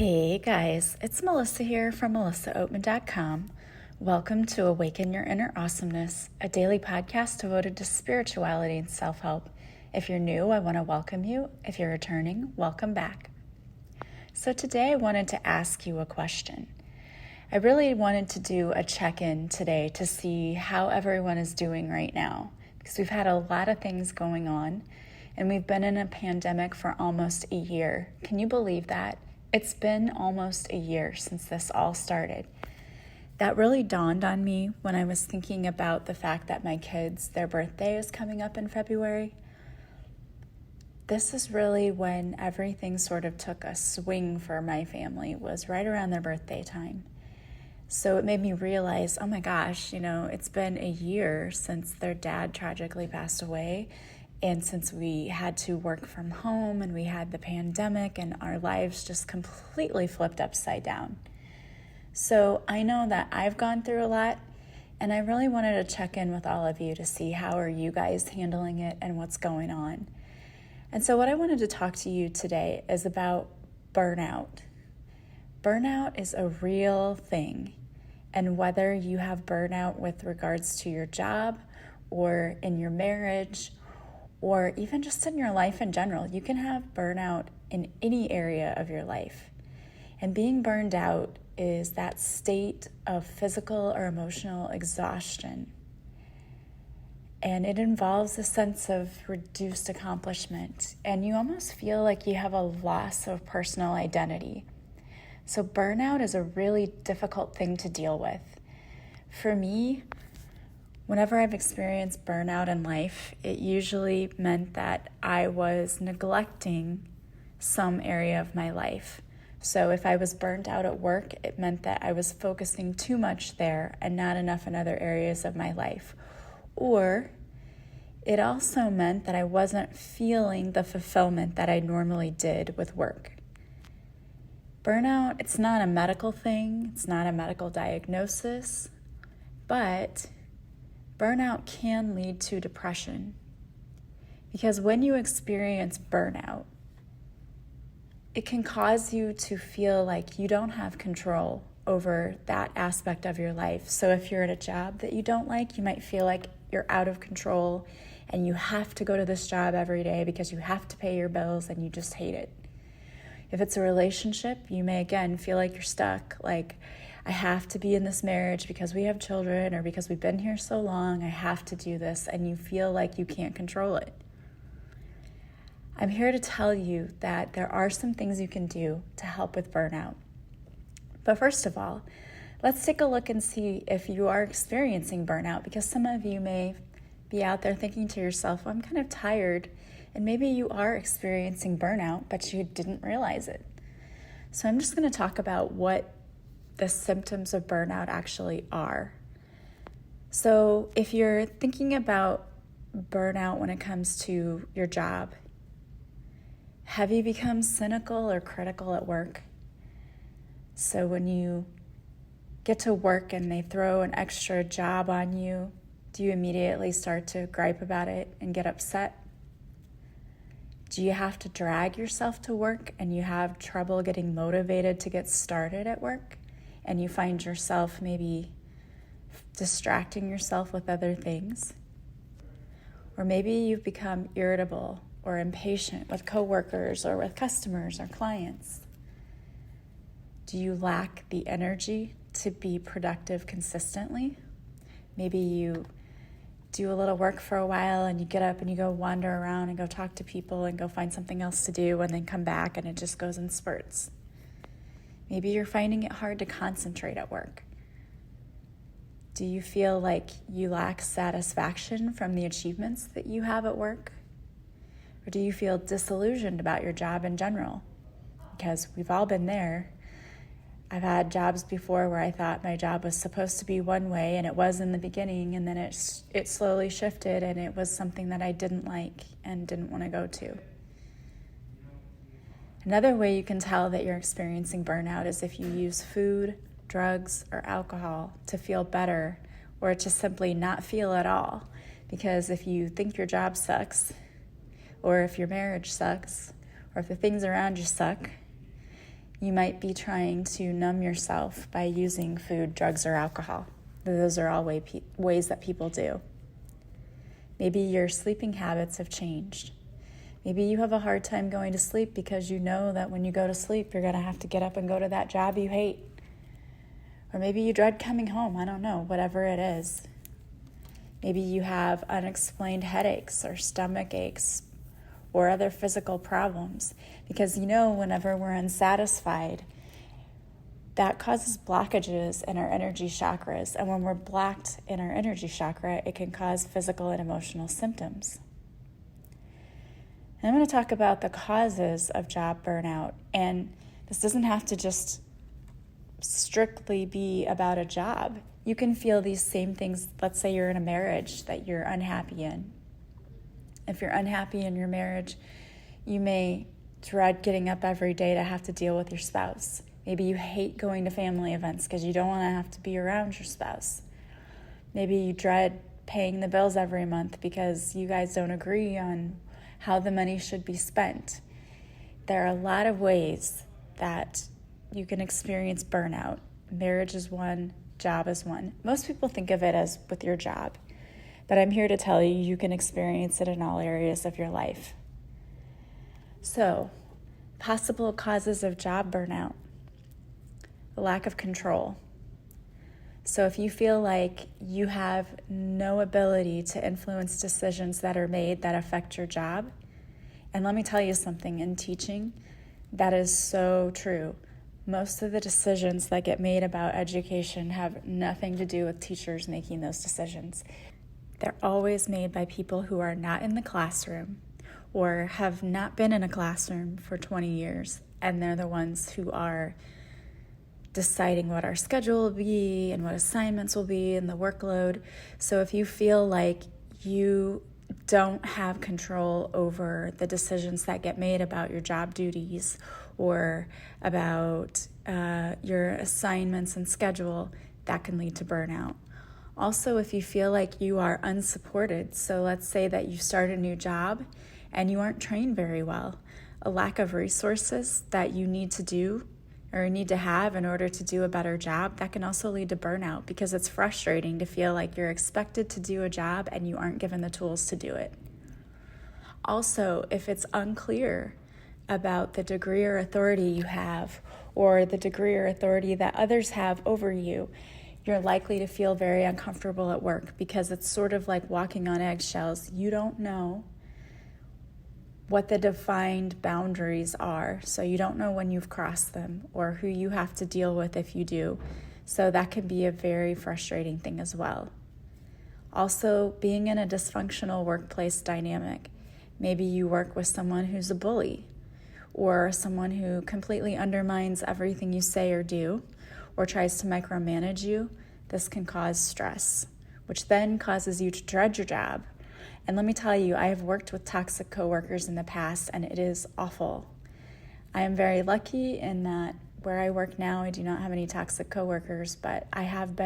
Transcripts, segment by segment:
Hey guys, it's Melissa here from melissaoatman.com. Welcome to Awaken Your Inner Awesomeness, a daily podcast devoted to spirituality and self-help. If you're new, I want to welcome you. If you're returning, welcome back. So today I wanted to ask you a question. I really wanted to do a check-in today to see how everyone is doing right now, because we've had a lot of things going on and we've been in a pandemic for almost a year. Can you believe that? It's been almost a year since this all started. That really dawned on me when I was thinking about the fact that my kids, their birthday is coming up in February. This is really when everything sort of took a swing for my family, was right around their birthday time. So it made me realize, oh my gosh, it's been a year since their dad tragically passed away. And since we had to work from home and we had the pandemic and our lives just completely flipped upside down. So I know that I've gone through a lot, and I really wanted to check in with all of you to see how are you guys handling it and what's going on. And so what I wanted to talk to you today is about burnout. Burnout is a real thing. And whether you have burnout with regards to your job or in your marriage, or even just in your life in general, you can have burnout in any area of your life. And being burned out is that state of physical or emotional exhaustion. And it involves a sense of reduced accomplishment, and you almost feel like you have a loss of personal identity. So burnout is a really difficult thing to deal with. For me, whenever I've experienced burnout in life, it usually meant that I was neglecting some area of my life. So if I was burnt out at work, it meant that I was focusing too much there and not enough in other areas of my life. Or it also meant that I wasn't feeling the fulfillment that I normally did with work. Burnout, it's not a medical thing, it's not a medical diagnosis, but burnout can lead to depression, because when you experience burnout, it can cause you to feel like you don't have control over that aspect of your life. So if you're at a job that you don't like, you might feel like you're out of control and you have to go to this job every day because you have to pay your bills and you just hate it. If it's a relationship, you may again feel like you're stuck, like I have to be in this marriage because we have children or because we've been here so long, I have to do this, and you feel like you can't control it. I'm here to tell you that there are some things you can do to help with burnout. But first of all, let's take a look and see if you are experiencing burnout, because some of you may be out there thinking to yourself, well, I'm kind of tired, and maybe you are experiencing burnout, but you didn't realize it. So I'm just going to talk about what the symptoms of burnout actually are. So if you're thinking about burnout when it comes to your job, have you become cynical or critical at work? So when you get to work and they throw an extra job on you, do you immediately start to gripe about it and get upset? Do you have to drag yourself to work and you have trouble getting motivated to get started at work? And you find yourself maybe distracting yourself with other things? Or maybe you've become irritable or impatient with coworkers or with customers or clients. Do you lack the energy to be productive consistently? Maybe you do a little work for a while and you get up and you go wander around and go talk to people and go find something else to do and then come back and it just goes in spurts. Maybe you're finding it hard to concentrate at work. Do you feel like you lack satisfaction from the achievements that you have at work? Or do you feel disillusioned about your job in general? Because we've all been there. I've had jobs before where I thought my job was supposed to be one way, and it was in the beginning, and then it slowly shifted, and it was something that I didn't like and didn't want to go to. Another way you can tell that you're experiencing burnout is if you use food, drugs, or alcohol to feel better, or to simply not feel at all. Because if you think your job sucks, or if your marriage sucks, or if the things around you suck, You might be trying to numb yourself by using food, drugs, or alcohol. Those are all ways that people do. Maybe your sleeping habits have changed. Maybe you have a hard time going to sleep because you know that when you go to sleep, you're going to have to get up and go to that job you hate. Or maybe you dread coming home. I don't know, whatever it is. Maybe you have unexplained headaches or stomach aches or other physical problems. Because whenever we're unsatisfied, that causes blockages in our energy chakras. And when we're blocked in our energy chakra, it can cause physical and emotional symptoms. And I'm going to talk about the causes of job burnout. And this doesn't have to just strictly be about a job. You can feel these same things. Let's say you're in a marriage that you're unhappy in. If you're unhappy in your marriage, you may dread getting up every day to have to deal with your spouse. Maybe you hate going to family events because you don't want to have to be around your spouse. Maybe you dread paying the bills every month because you guys don't agree on how the money should be spent. There are a lot of ways that you can experience burnout. Marriage is one, job is one. Most people think of it as with your job, but I'm here to tell you, you can experience it in all areas of your life. So, possible causes of job burnout: the lack of control. So if you feel like you have no ability to influence decisions that are made that affect your job, and let me tell you something, in teaching, that is so true. Most of the decisions that get made about education have nothing to do with teachers making those decisions. They're always made by people who are not in the classroom or have not been in a classroom for 20 years, and they're the ones who are deciding what our schedule will be and what assignments will be and the workload. So if you feel like you don't have control over the decisions that get made about your job duties or about your assignments and schedule, that can lead to burnout. Also, if you feel like you are unsupported, so let's say that you start a new job and you aren't trained very well, a lack of resources that you need to do or need to have in order to do a better job, that can also lead to burnout because it's frustrating to feel like you're expected to do a job and you aren't given the tools to do it. Also, if it's unclear about the degree or authority you have or the degree or authority that others have over you, you're likely to feel very uncomfortable at work because it's sort of like walking on eggshells. You don't know what the defined boundaries are, so you don't know when you've crossed them or who you have to deal with if you do. So that can be a very frustrating thing as well. Also, being in a dysfunctional workplace dynamic. Maybe you work with someone who's a bully or someone who completely undermines everything you say or do or tries to micromanage you. This can cause stress, which then causes you to dread your job. And let me tell you, I have worked with toxic coworkers in the past, and it is awful. I am very lucky in that where I work now, I do not have any toxic coworkers, but I've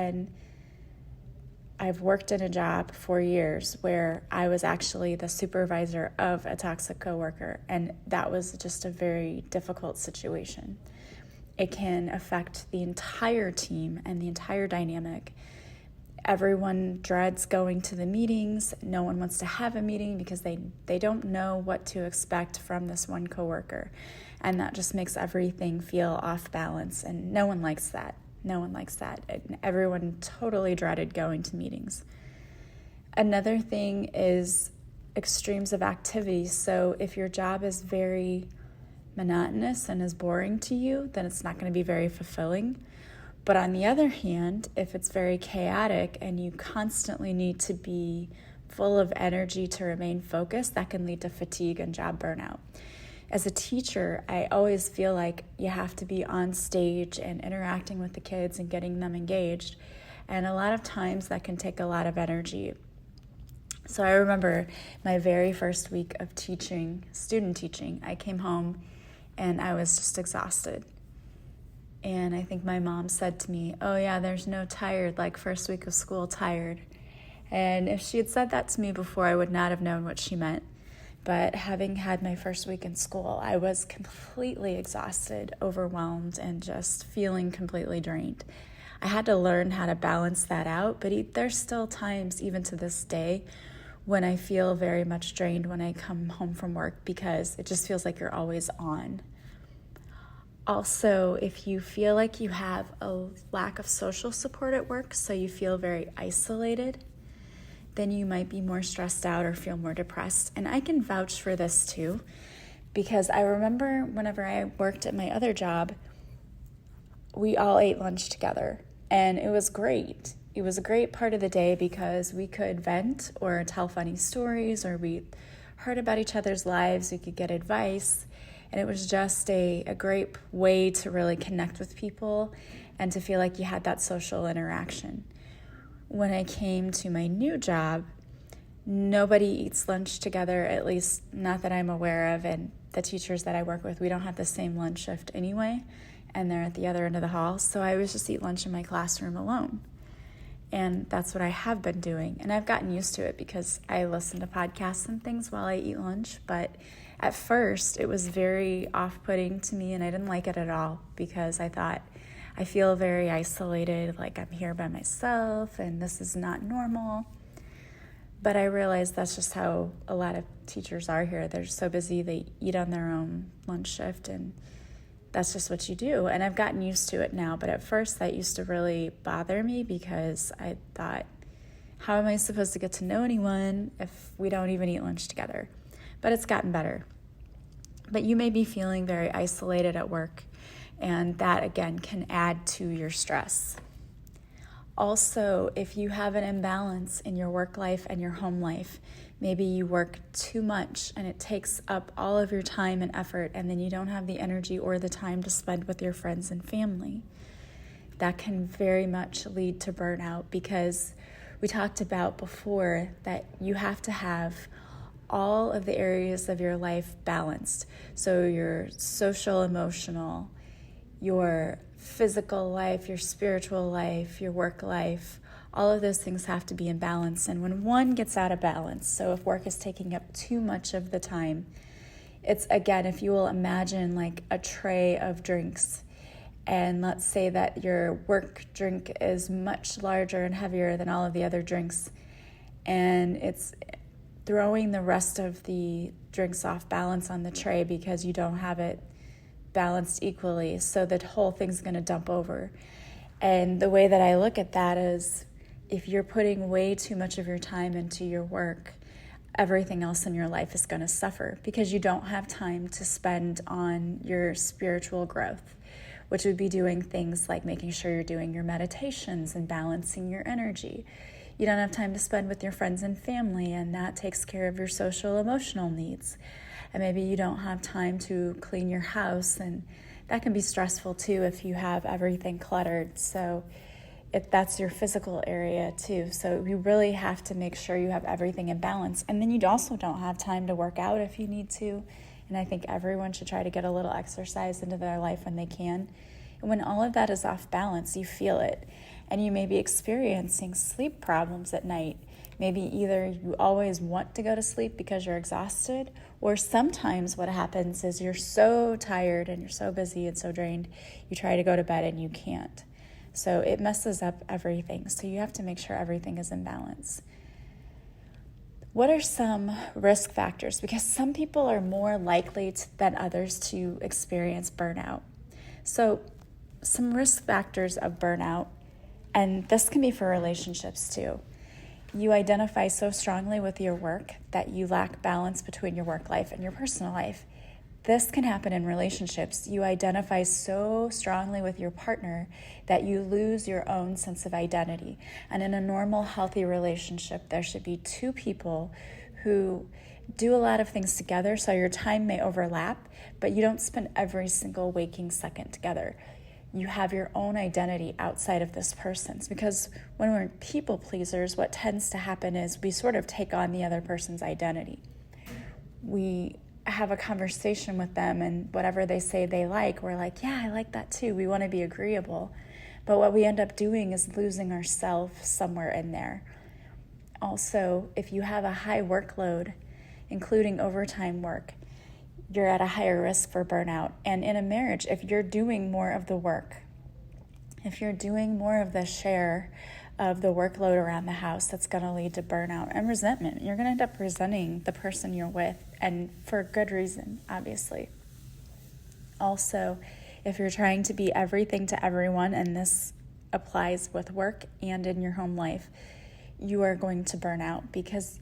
worked in a job for years where I was actually the supervisor of a toxic coworker, and that was just a very difficult situation. It can affect the entire team and the entire dynamic. Everyone dreads going to the meetings. No one wants to have a meeting because they don't know what to expect from this one coworker. And that just makes everything feel off balance. And no one likes that. No one likes that. And everyone totally dreaded going to meetings. Another thing is extremes of activity. So if your job is very monotonous and is boring to you, then it's not going to be very fulfilling. But on the other hand, if it's very chaotic and you constantly need to be full of energy to remain focused, that can lead to fatigue and job burnout. As a teacher, I always feel like you have to be on stage and interacting with the kids and getting them engaged. And a lot of times that can take a lot of energy. So I remember my very first week of teaching, student teaching, I came home and I was just exhausted. And I think my mom said to me, "Oh yeah, there's no tired, like first week of school tired." And if she had said that to me before, I would not have known what she meant. but having had my first week in school, I was completely exhausted, overwhelmed, and just feeling completely drained. I had to learn how to balance that out, but there's still times, even to this day, when I feel very much drained when I come home from work because it just feels like you're always on. Also, if you feel like you have a lack of social support at work, so you feel very isolated, then you might be more stressed out or feel more depressed. And I can vouch for this too, because I remember whenever I worked at my other job, we all ate lunch together, and it was great. It was a great part of the day because we could vent or tell funny stories, or we heard about each other's lives, we could get advice, and it was just a great way to really connect with people and to feel like you had that social interaction. When I came to my new job, nobody eats lunch together, at least not that I'm aware of, and the teachers that I work with, we don't have the same lunch shift anyway, and they're at the other end of the hall, so I always just eat lunch in my classroom alone. And that's what I have been doing. And I've gotten used to it because I listen to podcasts and things while I eat lunch. But at first, it was very off-putting to me, and I didn't like it at all because I thought, I feel very isolated, like I'm here by myself, and this is not normal. But I realized that's just how a lot of teachers are here. They're so busy, they eat on their own lunch shift, and that's just what you do. And I've gotten used to it now, but at first that used to really bother me because I thought, how am I supposed to get to know anyone if we don't even eat lunch together? But it's gotten better. But you may be feeling very isolated at work, and that again can add to your stress. Also, if you have an imbalance in your work life and your home life, maybe you work too much and it takes up all of your time and effort, and then you don't have the energy or the time to spend with your friends and family. That can very much lead to burnout because we talked about before that you have to have all of the areas of your life balanced. So your social, emotional, your physical life, your spiritual life, your work life, all of those things have to be in balance. And when one gets out of balance, so if work is taking up too much of the time, it's, again, if you will imagine like a tray of drinks, and let's say that your work drink is much larger and heavier than all of the other drinks, and it's throwing the rest of the drinks off balance on the tray because you don't have it balanced equally, so the whole thing's going to dump over. And the way that I look at that is, if you're putting way too much of your time into your work, everything else in your life is going to suffer because you don't have time to spend on your spiritual growth, which would be doing things like making sure you're doing your meditations and balancing your energy. You don't have time to spend with your friends and family, and that takes care of your social, emotional needs. And maybe you don't have time to clean your house, and that can be stressful too if you have everything cluttered. So if that's your physical area too. So you really have to make sure you have everything in balance. And then you also don't have time to work out if you need to. And I think everyone should try to get a little exercise into their life when they can. And when all of that is off balance, you feel it. And you may be experiencing sleep problems at night. Maybe either you always want to go to sleep because you're exhausted, or sometimes what happens is you're so tired and you're so busy and so drained, you try to go to bed and you can't. So it messes up everything. So you have to make sure everything is in balance. What are some risk factors? Because some people are more likely than others to experience burnout. So some risk factors of burnout, and this can be for relationships too. You identify so strongly with your work that you lack balance between your work life and your personal life. This can happen in relationships. You identify so strongly with your partner that you lose your own sense of identity. And in a normal, healthy relationship, there should be two people who do a lot of things together, so your time may overlap, but you don't spend every single waking second together. You have your own identity outside of this person's, because when we're people pleasers, what tends to happen is we sort of take on the other person's identity. We have a conversation with them, and whatever they say they like, we're like, yeah, I like that too. We want to be agreeable. But what we end up doing is losing ourselves somewhere in there. Also, if you have a high workload, including overtime work, you're at a higher risk for burnout. And in a marriage, if you're doing more of the work, if you're doing more of the share of the workload around the house, that's going to lead to burnout and resentment. You're going to end up resenting the person you're with, and for good reason, obviously. Also, if you're trying to be everything to everyone, and this applies with work and in your home life, you are going to burn out because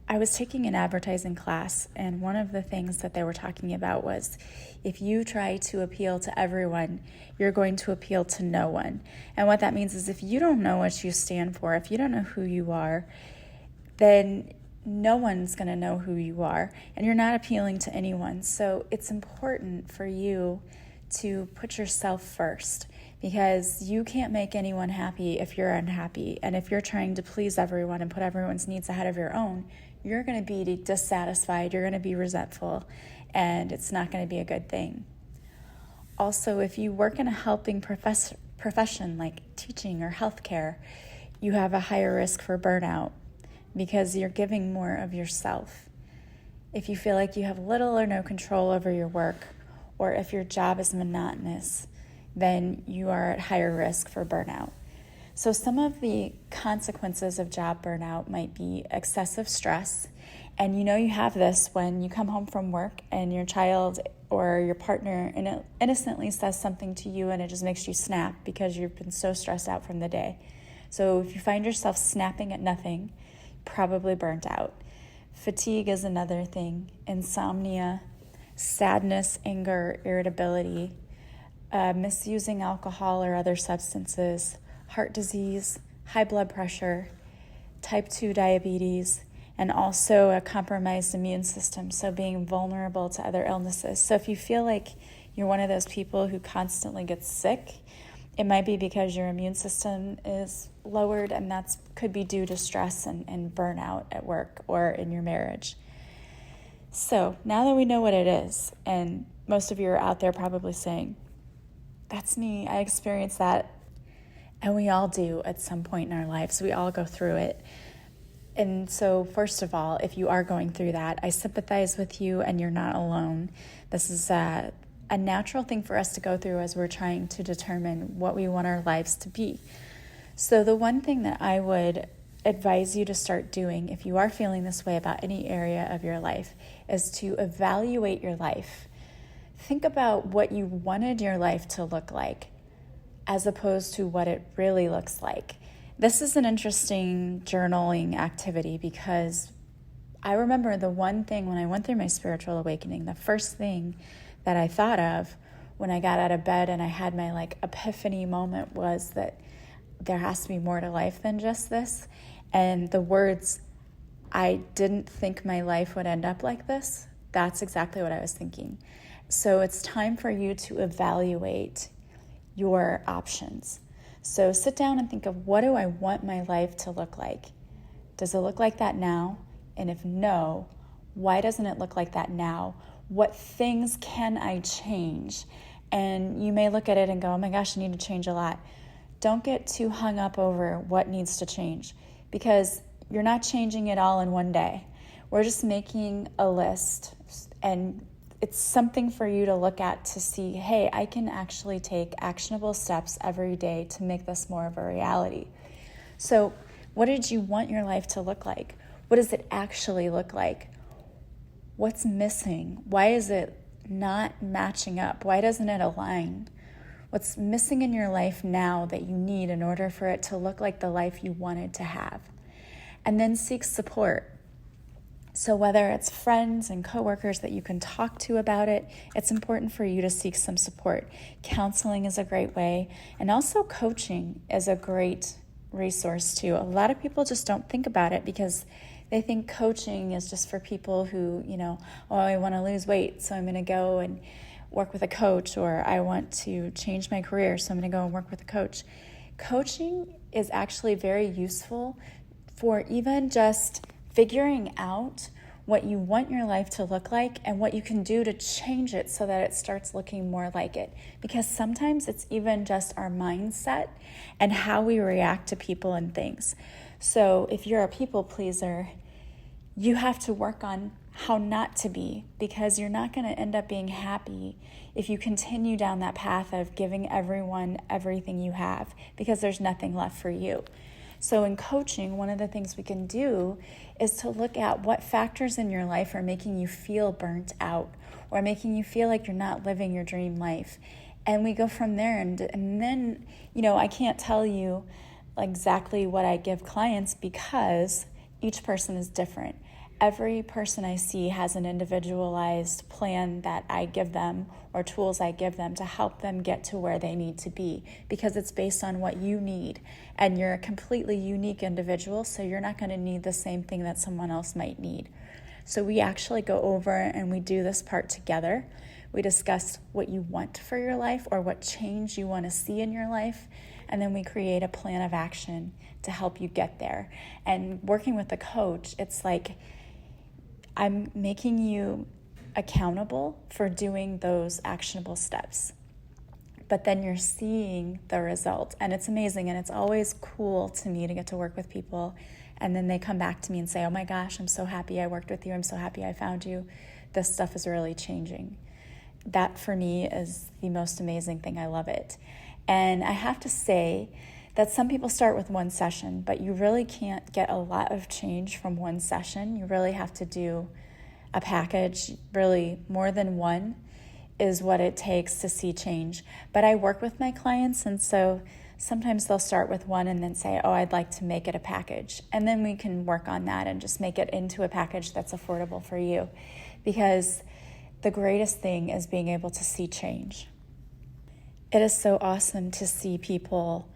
I was taking an advertising class, and one of the things that they were talking about was if you try to appeal to everyone, you're going to appeal to no one. And what that means is if you don't know what you stand for, if you don't know who you are, then no one's going to know who you are, and you're not appealing to anyone. So it's important for you to put yourself first, because you can't make anyone happy if you're unhappy. And if you're trying to please everyone and put everyone's needs ahead of your own, you're going to be dissatisfied, you're going to be resentful, and it's not going to be a good thing. Also, if you work in a helping profession like teaching or healthcare, you have a higher risk for burnout because you're giving more of yourself. If you feel like you have little or no control over your work, or if your job is monotonous, then you are at higher risk for burnout. So some of the consequences of job burnout might be excessive stress. And you have this when you come home from work and your child or your partner innocently says something to you and it just makes you snap because you've been so stressed out from the day. So if you find yourself snapping at nothing, probably burnt out. Fatigue is another thing. Insomnia, sadness, anger, irritability, misusing alcohol or other substances, heart disease, high blood pressure, type 2 diabetes, and also a compromised immune system, so being vulnerable to other illnesses. So if you feel like you're one of those people who constantly gets sick, it might be because your immune system is lowered, and that could be due to stress and burnout at work or in your marriage. So now that we know what it is, and most of you are out there probably saying, that's me, I experienced that. And we all do at some point in our lives. We all go through it. And so first of all, if you are going through that, I sympathize with you and you're not alone. This is a natural thing for us to go through as we're trying to determine what we want our lives to be. So the one thing that I would advise you to start doing if you are feeling this way about any area of your life is to evaluate your life. Think about what you wanted your life to look like, as opposed to what it really looks like. This is an interesting journaling activity because I remember the one thing when I went through my spiritual awakening, the first thing that I thought of when I got out of bed and I had my epiphany moment was that there has to be more to life than just this. And the words, I didn't think my life would end up like this, that's exactly what I was thinking. So it's time for you to evaluate your options. So sit down and think of, what do I want my life to look like? Does it look like that now? And if no, why doesn't it look like that now? What things can I change? And you may look at it and go, oh my gosh, I need to change a lot. Don't get too hung up over what needs to change, because you're not changing it all in one day. We're just making a list, and it's something for you to look at to see, hey, I can actually take actionable steps every day to make this more of a reality. So what did you want your life to look like? What does it actually look like? What's missing? Why is it not matching up? Why doesn't it align? What's missing in your life now that you need in order for it to look like the life you wanted to have? And then seek support. So whether it's friends and coworkers that you can talk to about it, it's important for you to seek some support. Counseling is a great way, and also coaching is a great resource too. A lot of people just don't think about it because they think coaching is just for people who, oh, I want to lose weight, so I'm going to go and work with a coach, or I want to change my career, so I'm going to go and work with a coach. Coaching is actually very useful for even just figuring out what you want your life to look like and what you can do to change it so that it starts looking more like it. Because sometimes it's even just our mindset and how we react to people and things. So if you're a people pleaser, you have to work on how not to be, because you're not going to end up being happy if you continue down that path of giving everyone everything you have, because there's nothing left for you. So in coaching, one of the things we can do is to look at what factors in your life are making you feel burnt out or making you feel like you're not living your dream life. And we go from there. And then, I can't tell you exactly what I give clients because each person is different. Every person I see has an individualized plan that I give them or tools I give them to help them get to where they need to be, because it's based on what you need. And you're a completely unique individual, so you're not going to need the same thing that someone else might need. So we actually go over and we do this part together. We discuss what you want for your life or what change you want to see in your life. And then we create a plan of action to help you get there. And working with a coach, it's like I'm making you accountable for doing those actionable steps. But then you're seeing the result. And it's amazing. And it's always cool to me to get to work with people. And then they come back to me and say, oh my gosh, I'm so happy I worked with you. I'm so happy I found you. This stuff is really changing. That for me is the most amazing thing. I love it. And I have to say that some people start with one session, but you really can't get a lot of change from one session. You really have to do a package. Really, more than one is what it takes to see change. But I work with my clients, and so sometimes they'll start with one and then say, oh, I'd like to make it a package. And then we can work on that and just make it into a package that's affordable for you. Because the greatest thing is being able to see change. It is so awesome to see people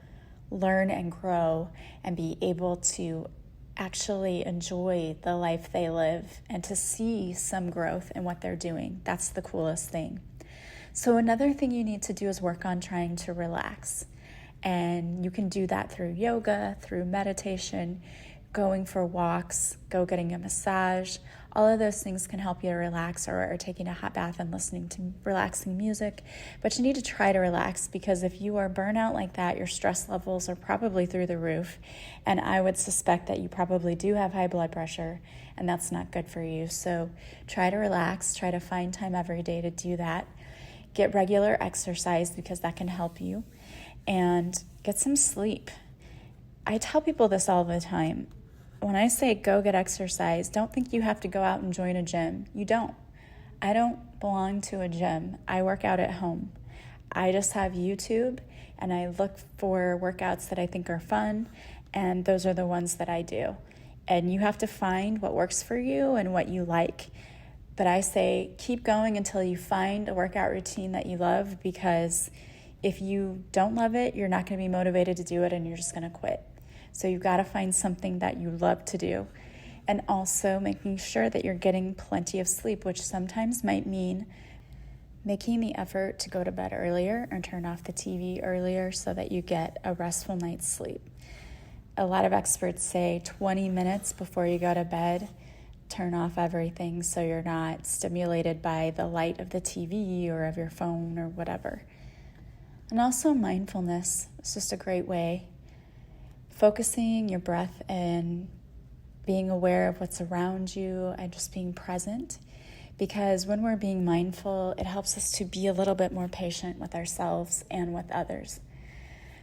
learn and grow and be able to actually enjoy the life they live and to see some growth in what they're doing. That's the coolest thing. So another thing you need to do is work on trying to relax. And you can do that through yoga, through meditation, going for walks, getting a massage. All of those things can help you to relax, or taking a hot bath and listening to relaxing music. But you need to try to relax, because if you are burnout like that, your stress levels are probably through the roof. And I would suspect that you probably do have high blood pressure, and that's not good for you. So try to relax, try to find time every day to do that. Get regular exercise, because that can help you. And get some sleep. I tell people this all the time. When I say go get exercise, don't think you have to go out and join a gym. You don't. I don't belong to a gym. I work out at home. I just have YouTube, and I look for workouts that I think are fun, and those are the ones that I do. And you have to find what works for you and what you like. But I say keep going until you find a workout routine that you love, because if you don't love it, you're not going to be motivated to do it, and you're just going to quit. So you've got to find something that you love to do. And also making sure that you're getting plenty of sleep, which sometimes might mean making the effort to go to bed earlier or turn off the TV earlier so that you get a restful night's sleep. A lot of experts say 20 minutes before you go to bed, turn off everything so you're not stimulated by the light of the TV or of your phone or whatever. And also mindfulness is just a great way. Focusing your breath and being aware of what's around you and just being present. Because when we're being mindful, it helps us to be a little bit more patient with ourselves and with others.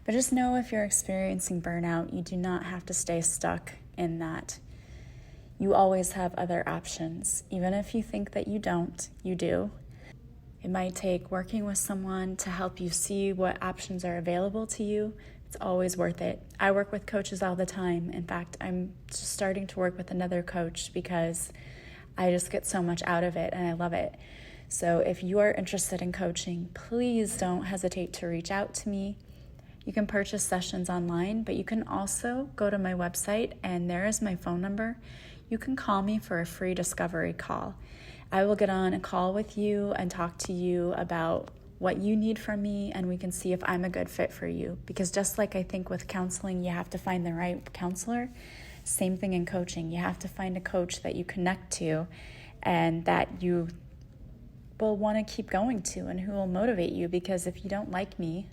But just know, if you're experiencing burnout, you do not have to stay stuck in that. You always have other options. Even if you think that you don't, you do. It might take working with someone to help you see what options are available to you. It's always worth it. I work with coaches all the time. In fact, I'm just starting to work with another coach because I just get so much out of it and I love it. So if you are interested in coaching, please don't hesitate to reach out to me. You can purchase sessions online, but you can also go to my website, and there is my phone number. You can call me for a free discovery call. I will get on a call with you and talk to you about what you need from me, and we can see if I'm a good fit for you. Because just like I think with counseling, you have to find the right counselor, same thing in coaching. You have to find a coach that you connect to and that you will want to keep going to and who will motivate you. Because if you don't like me,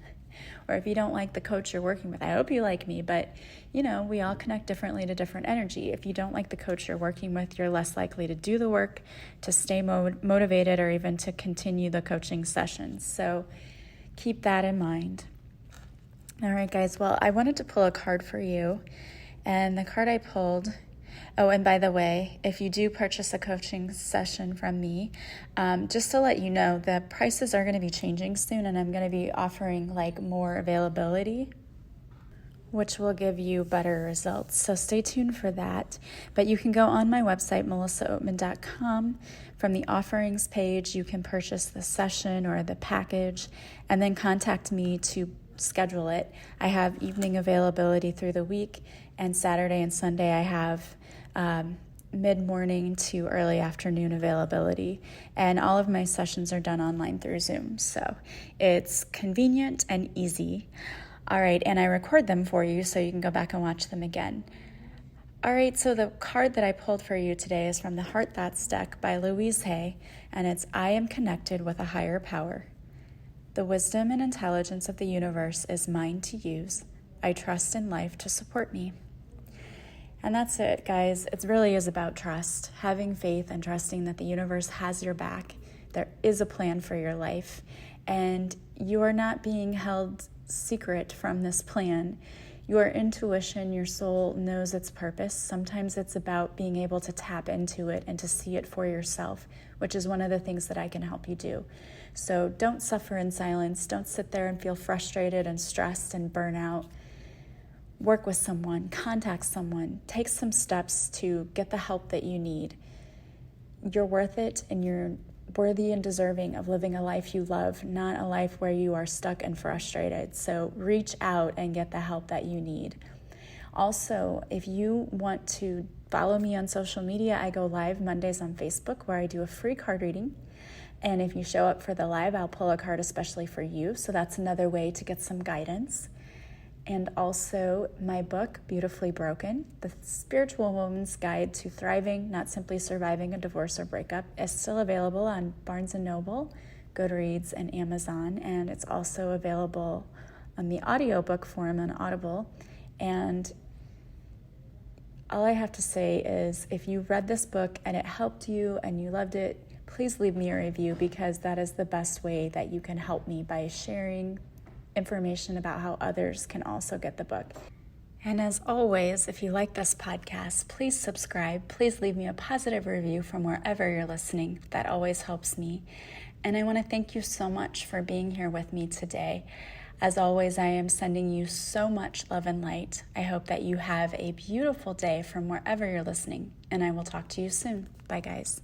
Or if you don't like the coach you're working with, I hope you like me, but we all connect differently to different energy. If you don't like the coach you're working with, you're less likely to do the work, to stay motivated, or even to continue the coaching sessions. So keep that in mind. All right, guys. Well, I wanted to pull a card for you, and the card I pulled. Oh, and by the way, if you do purchase a coaching session from me, just to let you know, the prices are going to be changing soon, and I'm going to be offering more availability, which will give you better results. So stay tuned for that. But you can go on my website, melissaoatman.com. From the offerings page, you can purchase the session or the package, and then contact me to schedule it. I have evening availability through the week, and Saturday and Sunday I have mid-morning to early afternoon availability, and all of my sessions are done online through Zoom, so it's convenient and easy. All right, and I record them for you so you can go back and watch them again. All right, so the card that I pulled for you today is from the Heart Thoughts deck by Louise Hay, and it's I am connected with a higher power. The wisdom and intelligence of the universe is mine to use. I trust in life to support me. And that's it, guys. It really is about trust, having faith and trusting that the universe has your back. There is a plan for your life, and you are not being held secret from this plan. Your intuition, your soul knows its purpose. Sometimes it's about being able to tap into it and to see it for yourself, which is one of the things that I can help you do. So don't suffer in silence. Don't sit there and feel frustrated and stressed and burn out. Work with someone, contact someone, take some steps to get the help that you need. You're worth it, and you're worthy and deserving of living a life you love, not a life where you are stuck and frustrated. So reach out and get the help that you need. Also, if you want to follow me on social media, I go live Mondays on Facebook where I do a free card reading. And if you show up for the live, I'll pull a card especially for you. So that's another way to get some guidance. And also my book, Beautifully Broken, The Spiritual Woman's Guide to Thriving, Not Simply Surviving a Divorce or Breakup, is still available on Barnes & Noble, Goodreads, and Amazon. And it's also available on the audiobook form on Audible. And all I have to say is if you read this book and it helped you and you loved it, please leave me a review, because that is the best way that you can help me, by sharing information about how others can also get the book. And as always, if you like this podcast, please subscribe. Please leave me a positive review from wherever you're listening. That always helps me. And I want to thank you so much for being here with me today. As always, I am sending you so much love and light. I hope that you have a beautiful day from wherever you're listening, and I will talk to you soon. Bye, guys.